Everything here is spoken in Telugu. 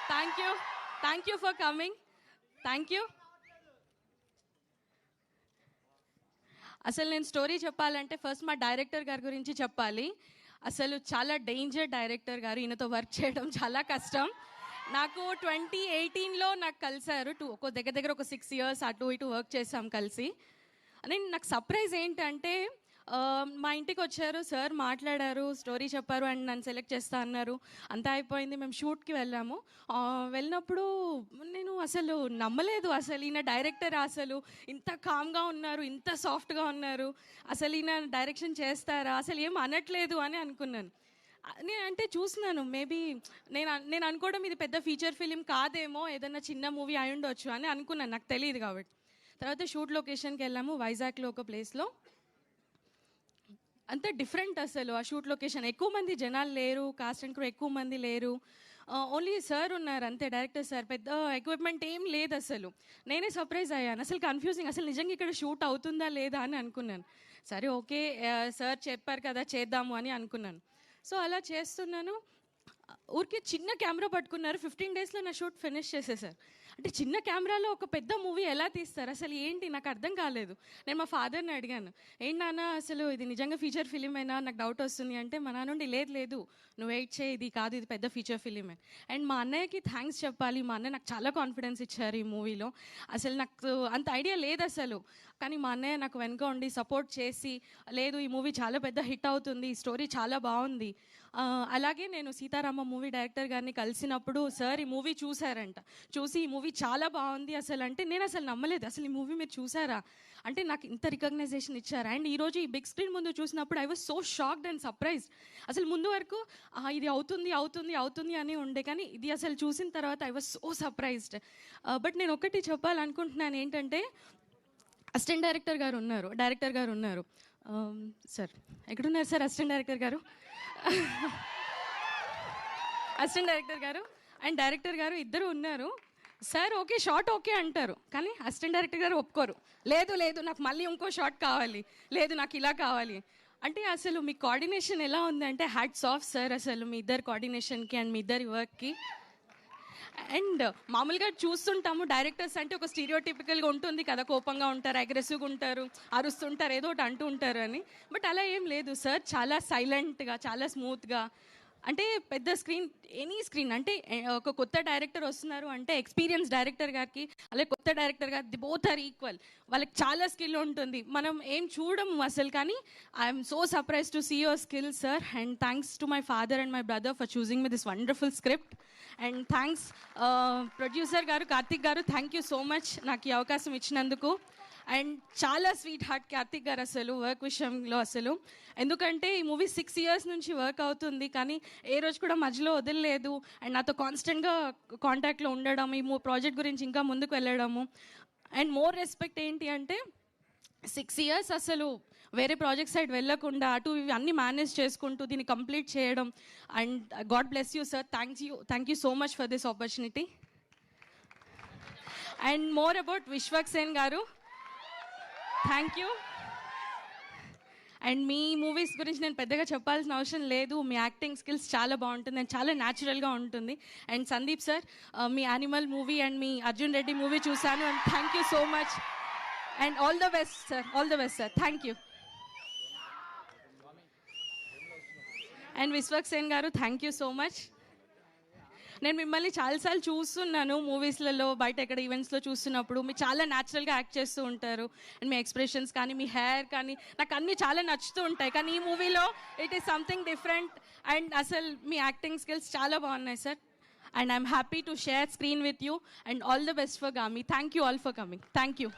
Thank you for coming. Thank you. అసలు నేను స్టోరీ చెప్పాలంటే ఫస్ట్ మా డైరెక్టర్ గారి గురించి చెప్పాలి. అసలు చాలా డేంజర్ డైరెక్టర్ గారు, ఈయనతో వర్క్ చేయడం చాలా కష్టం. నాకు 2018లో నాకు కలిశారు. ఒక దగ్గర ఒక 6 years అటు ఇటు వర్క్ చేసాం కలిసి. నాకు సర్ప్రైజ్ ఏంటంటే మా ఇంటికి వచ్చారు సార్, మాట్లాడారు, స్టోరీ చెప్పారు అండ్ నన్ను సెలెక్ట్ చేస్తా అన్నారు. అంతా అయిపోయింది, మేము షూట్కి వెళ్ళాము. వెళ్ళినప్పుడు నేను అసలు నమ్మలేదు, అసలు ఈయన డైరెక్టర్ అసలు ఇంత కామ్గా ఉన్నారు, ఇంత సాఫ్ట్గా ఉన్నారు, అసలు ఈయన డైరెక్షన్ చేస్తారా, అసలు ఏం అనట్లేదు అని అనుకున్నాను. నేను అంటే చూస్తున్నాను, మేబీ నేను అనుకోవడం ఇది పెద్ద ఫీచర్ ఫిలిం కాదేమో, ఏదైనా చిన్న మూవీ అయి ఉండొచ్చు అని అనుకున్నాను, నాకు తెలియదు కాబట్టి. తర్వాత షూట్ లొకేషన్కి వెళ్ళాము, వైజాగ్లో ఒక ప్లేస్లో. అంత డిఫరెంట్ అసలు ఆ షూట్ లొకేషన్. ఎక్కువ మంది జనాలు లేరు, కాస్ట్ అండ్ క్రూ ఎక్కువ మంది లేరు, ఓన్లీ సార్ ఉన్నారు అంతే, డైరెక్టర్ సార్. పెద్ద ఎక్విప్మెంట్ ఏం లేదు అసలు. నేనే సర్ప్రైజ్ అయ్యాను, అసలు కన్ఫ్యూజింగ్, అసలు నిజంగా ఇక్కడ షూట్ అవుతుందా లేదా అని అనుకున్నాను. సరే ఓకే సార్ చెప్పారు కదా చేద్దాము అని అనుకున్నాను. సో అలా చేస్తున్నాను. ఊరికి చిన్న కెమెరా పట్టుకున్నారు, 15 daysలో నా షూట్ ఫినిష్ చేసేసారు. అంటే చిన్న కెమెరాలో ఒక పెద్ద మూవీ ఎలా తీస్తారు, అసలు ఏంటి నాకు అర్థం కాలేదు. నేను మా ఫాదర్ని అడిగాను, ఏంటి నాన్న అసలు ఇది నిజంగా ఫీచర్ ఫిలిం అయినా, నాకు డౌట్ వస్తుంది అంటే మా నాన్న నుండి లేదు నువ్వు వెయిట్ చేయి, ఇది కాదు, ఇది పెద్ద ఫీచర్ ఫిలిం అని. అండ్ మా అన్నయ్యకి థ్యాంక్స్ చెప్పాలి, మా అన్నయ్య నాకు చాలా కాన్ఫిడెన్స్ ఇచ్చారు ఈ మూవీలో. అసలు నాకు అంత ఐడియా లేదు అసలు, కానీ మా అన్నయ్య నాకు వెనుక ఉండి సపోర్ట్ చేసి, లేదు ఈ మూవీ చాలా పెద్ద హిట్ అవుతుంది, ఈ స్టోరీ చాలా బాగుంది. అలాగే నేను సీతారామ మూవీ డైరెక్టర్ గారిని కలిసినప్పుడు సార్ ఈ మూవీ చూసారంట, చూసి ఈ మూవీ చాలా బాగుంది అసలు అంటే నేను అసలు నమ్మలేదు, అసలు ఈ మూవీ మీరు చూసారా అంటే నాకు ఇంత రికగ్నైజేషన్ ఇచ్చారు. అండ్ ఈరోజు ఈ బిగ్ స్క్రీన్ ముందు చూసినప్పుడు I was so shocked and surprised. అసలు ముందు వరకు ఇది అవుతుంది అవుతుంది అవుతుంది అని ఉండే, కానీ ఇది అసలు చూసిన తర్వాత I was so surprised. But నేను ఒకటి చెప్పాలనుకుంటున్నాను ఏంటంటే, అసిస్టెంట్ డైరెక్టర్ గారు ఉన్నారు. సార్ ఎక్కడున్నారు సార్ అసిస్టెంట్ డైరెక్టర్ గారు? అసిస్టెంట్ డైరెక్టర్ గారు అండ్ డైరెక్టర్ గారు ఇద్దరు ఉన్నారు. సార్ ఓకే షార్ట్ ఓకే అంటారు, కానీ అసిస్టెంట్ డైరెక్టర్ గారు ఒప్పుకోరు. లేదు నాకు మళ్ళీ ఇంకో షార్ట్ కావాలి, లేదు నాకు ఇలా కావాలి అంటే. అసలు మీ కోఆర్డినేషన్ ఎలా ఉందంటే హ్యాట్స్ ఆఫ్ సార్, అసలు మీ ఇద్దరు కోఆర్డినేషన్కి అండ్ మీ ఇద్దరి వర్క్కి. అండ్ మామూలుగా చూస్తుంటాము డైరెక్టర్స్ అంటే ఒక స్టీరియోటిపికల్గా ఉంటుంది కదా, కోపంగా ఉంటారు, అగ్రెసివ్గా ఉంటారు, అరుస్తుంటారు, ఏదో ఒకటి అంటూ ఉంటారు అని. బట్ అలా ఏం లేదు సార్, చాలా సైలెంట్గా, చాలా స్మూత్గా. అంటే పెద్ద స్క్రీన్, ఎనీ స్క్రీన్ అంటే ఒక కొత్త డైరెక్టర్ వస్తున్నారు అంటే ఎక్స్పీరియన్స్ డైరెక్టర్ గారికి అలాగే కొత్త డైరెక్టర్ గారు, ది బోత్ ఆర్ ఈక్వల్. వాళ్ళకి చాలా స్కిల్ ఉంటుంది, మనం ఏం చూడము అసలు. కానీ I'm so surprise to see your skill sir. And thanks to my father and my brother for choosing me this wonderful script. And thanks producer గారు, కార్తిక్ గారు, థ్యాంక్ యూ సో మచ్ నాకు ఈ అవకాశం ఇచ్చినందుకు. అండ్ చాలా స్వీట్ హార్ట్ కార్తిక్ గారు అసలు వర్క్ విషయంలో అసలు. ఎందుకంటే ఈ మూవీ 6 years నుంచి వర్క్ అవుతుంది, కానీ ఏ రోజు కూడా మధ్యలో వదిలేదు. అండ్ నాతో కాన్స్టెంట్గా కాంటాక్ట్లో ఉండడం, ఈ ప్రాజెక్ట్ గురించి ఇంకా ముందుకు వెళ్ళడము. అండ్ మోర్ రెస్పెక్ట్ ఏంటి అంటే 6 years అసలు వేరే ప్రాజెక్ట్ సైడ్ వెళ్ళకుండా అటు ఇవి అన్నీ మేనేజ్ చేసుకుంటూ దీన్ని కంప్లీట్ చేయడం. And god bless you sir, thank you so much for this opportunity. And more about Vishwak Sen గారు, థ్యాంక్ యూ. అండ్ మీ మూవీస్ గురించి నేను పెద్దగా చెప్పాల్సిన అవసరం లేదు, మీ యాక్టింగ్ స్కిల్స్ చాలా బాగుంటుంది అండ్ చాలా న్యాచురల్గా ఉంటుంది. అండ్ సందీప్ సార్, మీ యానిమల్ మూవీ అండ్ మీ అర్జున్ రెడ్డి మూవీ చూశాను and thank you so much. And all the best sir, all the best sir, thank you. And Vishwak Sen గారు, థ్యాంక్ యూ సో మచ్. నేను మిమ్మల్ని చాలాసార్లు చూస్తున్నాను మూవీస్లలో, బయట ఎక్కడ ఈవెంట్స్లో చూస్తున్నప్పుడు మీరు చాలా న్యాచురల్గా యాక్ట్ చేస్తూ ఉంటారు. అండ్ మీ ఎక్స్ప్రెషన్స్ కానీ, మీ హెయిర్ కానీ నాకు అన్నీ చాలా నచ్చుతూ ఉంటాయి. కానీ ఈ మూవీలో it is something different. And అసలు మీ యాక్టింగ్ స్కిల్స్ చాలా బాగున్నాయి sir. And I'm happy to share screen with you. And all the best for Gaami. Thank you all for coming. Thank you.